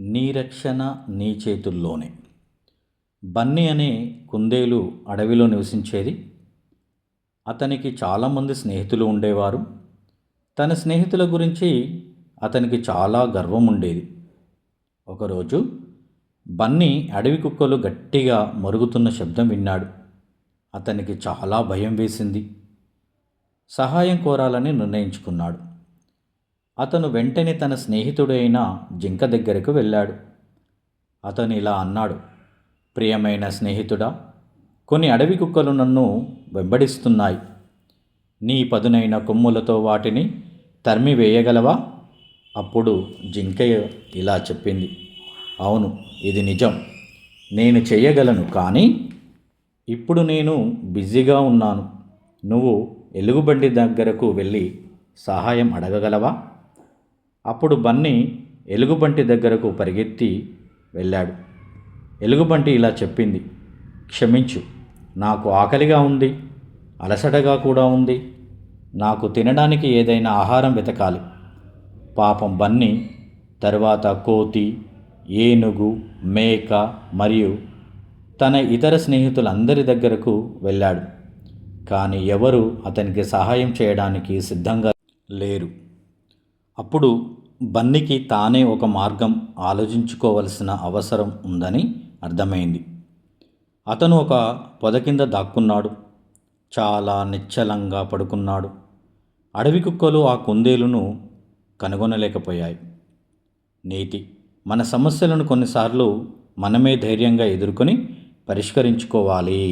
నీ రక్షణ నీ చేతుల్లోనే. బన్నీ అనే కుందేలు అడవిలో నివసించేది. అతనికి చాలామంది స్నేహితులు ఉండేవారు. తన స్నేహితుల గురించి అతనికి చాలా గర్వం ఉండేది. ఒకరోజు బన్నీ అడవి కుక్కలు గట్టిగా మరుగుతున్న శబ్దం విన్నాడు. అతనికి చాలా భయం వేసింది. సహాయం కోరాలని నిర్ణయించుకున్నాడు. అతను వెంటనే తన స్నేహితుడైన జింక దగ్గరకు వెళ్ళాడు. అతను ఇలా అన్నాడు, ప్రియమైన స్నేహితుడా, కొన్ని అడవి కుక్కలు నన్ను వెంబడిస్తున్నాయి. నీ పదునైన కొమ్ములతో వాటిని తరిమి వేయగలవా? అప్పుడు జింక ఇలా చెప్పింది, అవును, ఇది నిజం, నేను చేయగలను, కానీ ఇప్పుడు నేను బిజీగా ఉన్నాను. నువ్వు ఎలుగుబంటి దగ్గరకు వెళ్ళి సహాయం అడగగలవా? అప్పుడు బన్నీ ఎలుగుబంటి దగ్గరకు పరిగెత్తి వెళ్ళాడు. ఎలుగుబంటి ఇలా చెప్పింది, క్షమించు, నాకు ఆకలిగా ఉంది, అలసటగా కూడా ఉంది. నాకు తినడానికి ఏదైనా ఆహారం వెతకాలి. పాపం బన్నీ తర్వాత కోతి, ఏనుగు, మేక మరియు తన ఇతర స్నేహితులందరి దగ్గరకు వెళ్ళాడు. కానీ ఎవరు అతనికి సహాయం చేయడానికి సిద్ధంగా లేరు. అప్పుడు బన్నీకి తానే ఒక మార్గం ఆలోచించుకోవలసిన అవసరం ఉందని అర్థమైంది. అతను ఒక పొద కింద దాక్కున్నాడు. చాలా నిశ్చలంగా పడుకున్నాడు. అడవి కుక్కలు ఆ కుందేలును కనుగొనలేకపోయాయి. నీతి: మన సమస్యలను కొన్నిసార్లు మనమే ధైర్యంగా ఎదుర్కొని పరిష్కరించుకోవాలి.